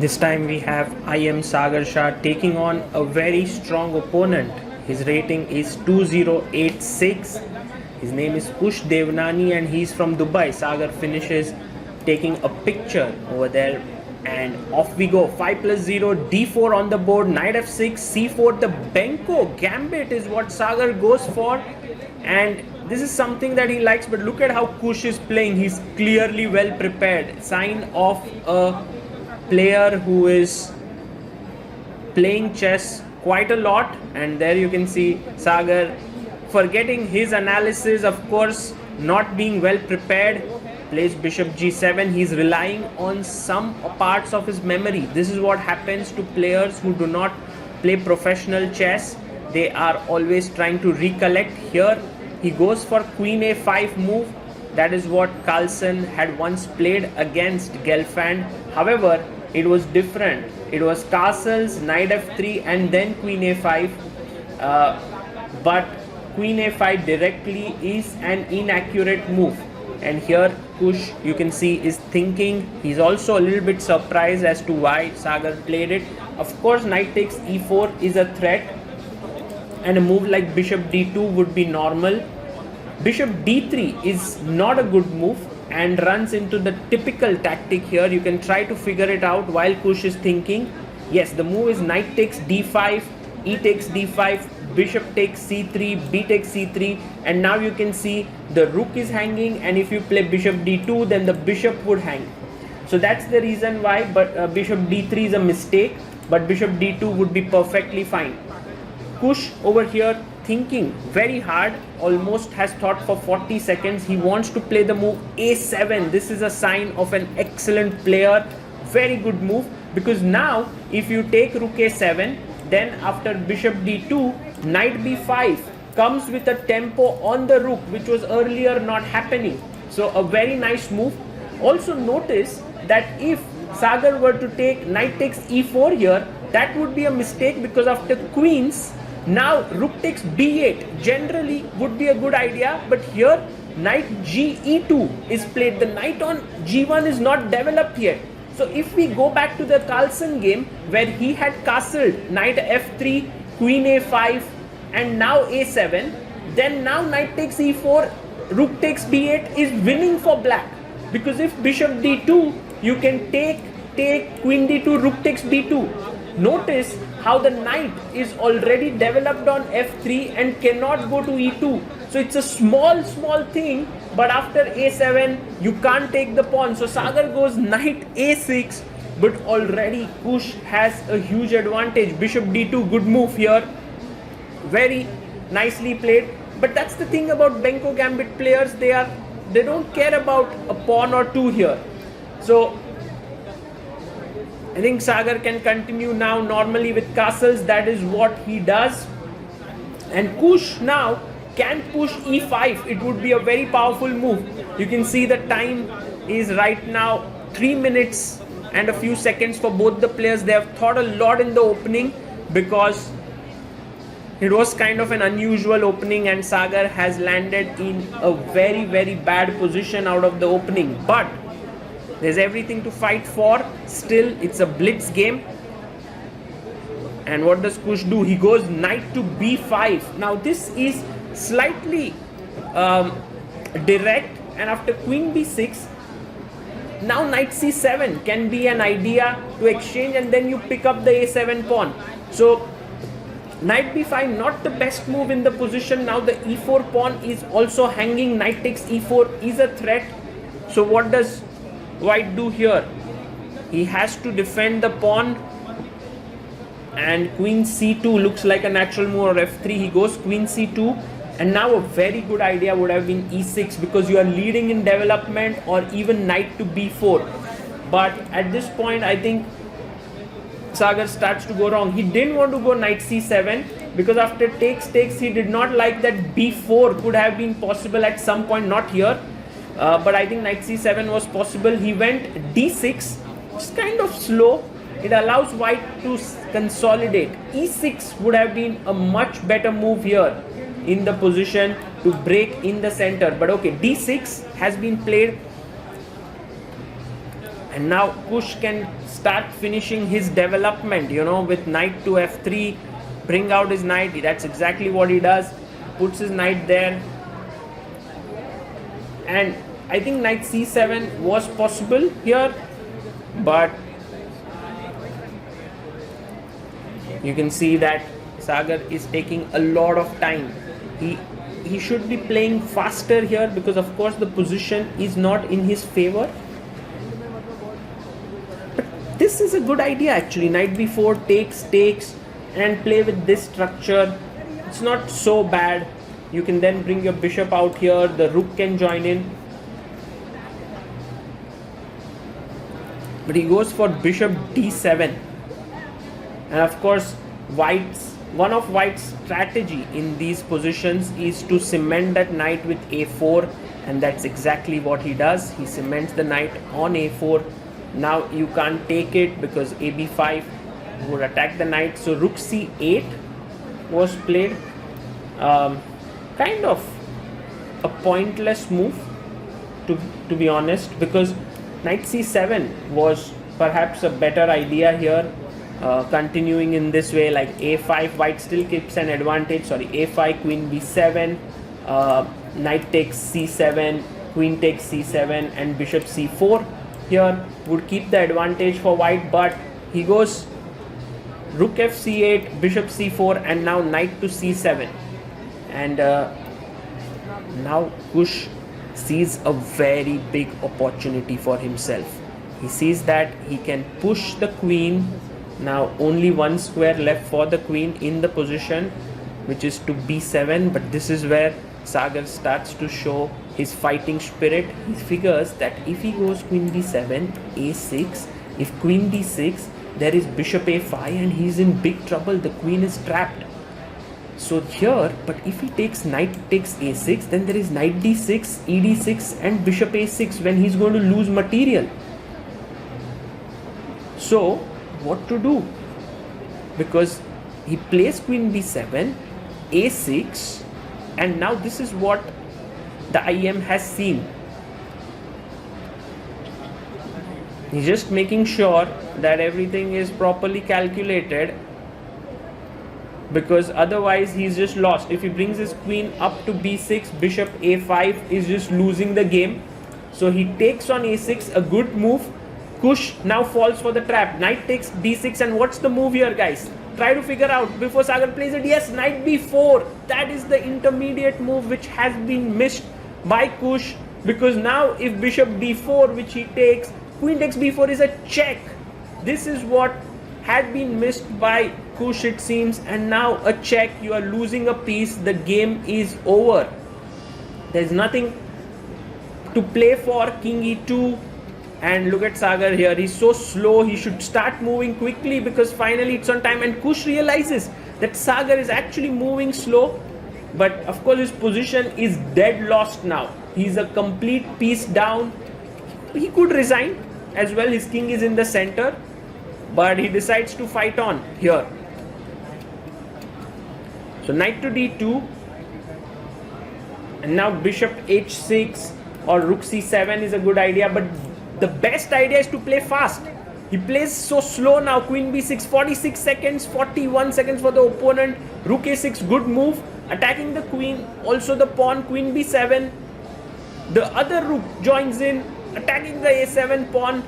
This time we have IM Sagar Shah taking on a very strong opponent. His rating is 2086. His name is Kush Devnani and he's from Dubai. Sagar finishes taking a picture over there and off we go. 5+0, d4 on the board, knight f6, c4. The Benko Gambit is what Sagar goes for, and this is something that he likes. But look at how Kush is playing. He's clearly well prepared. Sign of a player who is playing chess quite a lot. And there you can see Sagar forgetting his analysis, of course, not being well prepared, plays bishop g7. He's relying on some parts of his memory. This is what happens to players who do not play professional chess. They are always trying to recollect. Here he goes for queen a5 move. That is what Carlsen had once played against Gelfand. However, it was different. It was castles, knight f3 and then queen a5. But queen a5 directly is an inaccurate move. And here Kush, you can see, is thinking. He's also a little bit surprised as to why Sagar played it. Of course, knight takes e4 is a threat, and a move like bishop d2 would be normal. Bishop d3 is not a good move and runs into the typical tactic here. You can try to figure it out while Kush is thinking. Yes, the move is knight takes d5, e takes d5, bishop takes c3, b takes c3, and now you can see the rook is hanging, and if you play bishop d2 then the bishop would hang. So that's the reason why, but bishop d3 is a mistake, but bishop d2 would be perfectly fine. Kush over here thinking very hard, almost has thought for 40 seconds. He wants to play the move a7. This is a sign of an excellent player. Very good move, because now if you take rook a7, then after bishop d2, knight b5 comes with a tempo on the rook, which was earlier not happening. So a very nice move. Also notice that if Sagar were to take knight takes e4 here, that would be a mistake, because after queens, now rook takes b8 generally would be a good idea, but here knight ge2 is played. The knight on g1 is not developed yet. So if we go back to the Carlsen game where he had castled knight f3, queen a5 and now a7, then now knight takes e4, rook takes b8 is winning for black, because if bishop d2, you can take queen d2, rook takes b2. Notice how the knight is already developed on f3 and cannot go to e2. So it's a small thing, but after a7 you can't take the pawn. So Sagar goes knight a6, but already Kush has a huge advantage. Bishop d2, good move here, very nicely played. But that's the thing about Benko Gambit players, they don't care about a pawn or two here. So I think Sagar can continue now normally with castles. That is what he does. And Kush now can push e5. It would be a very powerful move. You can see the time is right now 3 minutes and a few seconds for both the players. They have thought a lot in the opening, because it was kind of an unusual opening and Sagar has landed in a very bad position out of the opening. But there's everything to fight for. Still, it's a blitz game. And what does Kush do? He goes knight to b5. Now this is slightly direct, and after queen b6, now knight c7 can be an idea to exchange, and then you pick up the a7 pawn. So knight b5, not the best move in the position. Now the e4 pawn is also hanging. Knight takes e4 is a threat. So what does White do here? He has to defend the pawn, and queen c2 looks like a natural move, or f3. He goes queen c2, and now a very good idea would have been e6, because you are leading in development, or even knight to b4. But at this point I think Sagar starts to go wrong. He didn't want to go knight c7, because after takes he did not like that b4 could have been possible at some point, not here. But I think knight c7 was possible. He went d6. It's kind of slow. It allows white to consolidate. e6 would have been a much better move here in the position to break in the center. But okay, d6 has been played. And And now Kush can start finishing his development, with knight to f3, bring out his knight. That's exactly what he does. Puts his knight there. And I think knight c7 was possible here, but you can see that Sagar is taking a lot of time. He should be playing faster here, because of course the position is not in his favor. But this is a good idea actually. Knight b4 takes and play with this structure. It's not so bad. You can then bring your bishop out here. The rook can join in. But he goes for bishop d7. And of course, one of White's strategy in these positions is to cement that knight with a4, and that's exactly what he does. He cements the knight on a4. Now you can't take it because ab5 would attack the knight. So rook c8 was played. Kind of a pointless move, to be honest, because knight c7 was perhaps a better idea here. Continuing in this way, like a5, White still keeps an advantage. Sorry, a5, queen b7, knight takes c7, queen takes c7, and bishop c4 here would keep the advantage for White. But he goes rook f c8, bishop c4, and now knight to c7. And now Kush sees a very big opportunity for himself. He sees that he can push the queen. Now only one square left for the queen in the position, which is to b7. But this is where Sagar starts to show his fighting spirit. He figures that if he goes queen b7, a6, if queen d6, there is bishop a5 and he's in big trouble. The queen is trapped. So here, but if he takes knight takes a6, then there is knight d6, ed6 and bishop a6, when he's going to lose material. So what to do? Because he plays queen b7, a6, and now this is what the IM has seen. He's just making sure that everything is properly calculated, because otherwise he's just lost. If he brings his queen up to b6, bishop a5 is just losing the game. So he takes on a6, a good move. Kush now falls for the trap. Knight takes d6, and what's the move here, guys? Try to figure out before Sagar plays it. Yes, knight b4. That is the intermediate move which has been missed by Kush, because now if bishop d4, which he takes, queen takes b4 is a check. This is what had been missed by Kush, it seems, and now a check. You are losing a piece. The game is over. There's nothing to play for. King e2. And look at Sagar here. He's so slow. He should start moving quickly, because finally it's on time. And Kush realizes that Sagar is actually moving slow. But of course his position is dead lost now. He's a complete piece down. He could resign as well. His king is in the center. But he decides to fight on here. So knight to d2. And now bishop h6 or rook c7 is a good idea. But the best idea is to play fast. He plays so slow now. Queen b6, 46 seconds, 41 seconds for the opponent. Rook a6, good move. Attacking the queen, also the pawn. Queen b7. The other rook joins in, attacking the a7 pawn.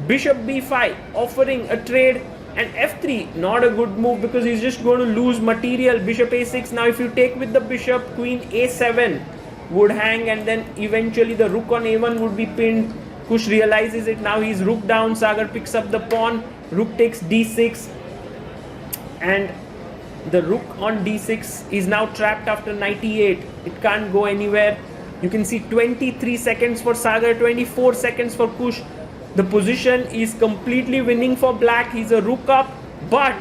Bishop b5, offering a trade. And f3, not a good move, because he's just going to lose material. Bishop a6. Now if you take with the bishop, queen a7 would hang, and then eventually the rook on a1 would be pinned. Kush realizes it. Now he's rook down. Sagar picks up the pawn. Rook takes d6. And the rook on d6 is now trapped after knight e8. It can't go anywhere. You can see 23 seconds for Sagar, 24 seconds for Kush. The position is completely winning for black. He's a rook up, but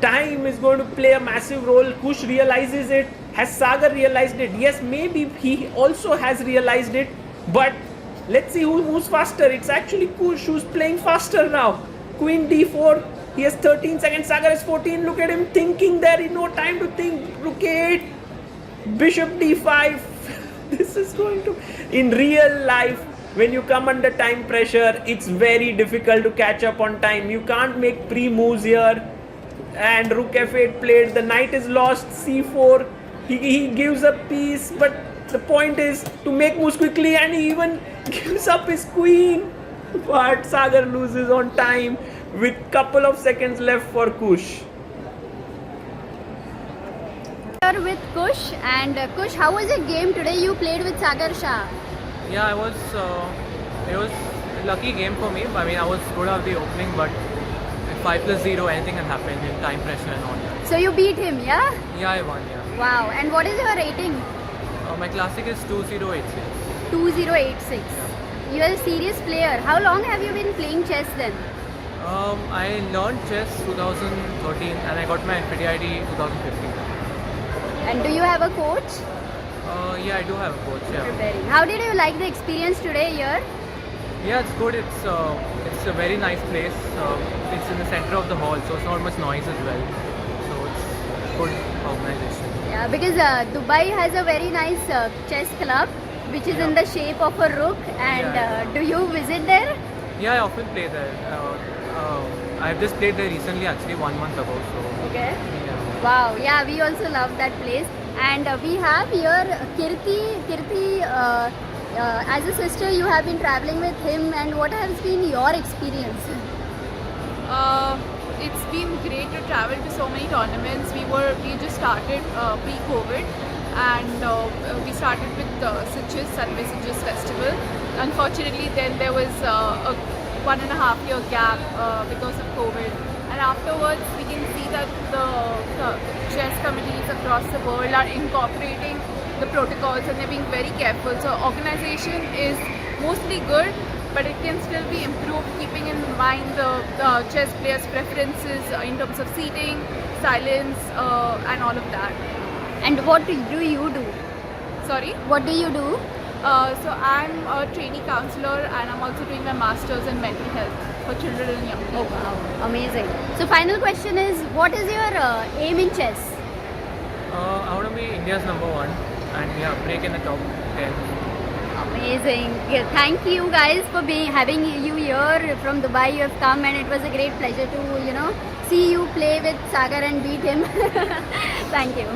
time is going to play a massive role. Kush realizes it. Has Sagar realized it? Yes, maybe he also has realized it, but let's see who moves faster. It's actually Kush who's playing faster now. Queen d4. He has 13 seconds. Sagar has 14. Look at him thinking there. He no time to think. Rook 8. Bishop d5. This is going to... In real life, when you come under time pressure, it's very difficult to catch up on time. You can't make pre-moves here. And rook f8 played, the knight is lost, c4, he gives a piece, but the point is to make moves quickly, and he even gives up his queen. But Sagar loses on time with couple of seconds left for Kush. Here with Kush, and Kush, how was your game today? You played with Sagar Shah. Yeah, it was a lucky game for me. I mean, I was good at the opening, but 5+0, anything can happen in time pressure and all that. So you beat him, yeah? Yeah, I won, yeah. Wow, and what is your rating? My classic is 2086. 2086. Yeah. You are a serious player. How long have you been playing chess then? I learned chess 2013 and I got my FDID 2015. And do you have a coach? Yeah, I do have a coach, yeah. Preparing. How did you like the experience today here? Yeah, it's good. It's a very nice place. It's in the center of the hall, so it's not much noise as well. So it's good organization. Yeah, because Dubai has a very nice chess club, which is in the shape of a rook. And do you visit there? Yeah, I often play there. I've just played there recently, actually 1 month ago. So Okay. yeah. Wow, yeah, we also love that place. And we have here Kirti. Kirti, as a sister, you have been traveling with him, and what has been your experience? It's been great to travel to so many tournaments. We just started pre-COVID, and we started with ChessBase India Chess Festival. Unfortunately, then there was a 1.5 year gap because of COVID. And afterwards, we can see that the chess committees across the world are incorporating the protocols and they're being very careful. So organization is mostly good, but it can still be improved, keeping in mind the chess players' preferences in terms of seating, silence, and all of that. And what do you do? Sorry? What do you do? So I'm a trainee counselor and I'm also doing my master's in mental health for children and young people. Oh wow, amazing. So final question is, what is your aim in chess? I want to be India's #1 and yeah, break in the top 10. Amazing. Yeah, thank you guys for having you here from Dubai. You have come and it was a great pleasure to see you play with Sagar and beat him. Thank you.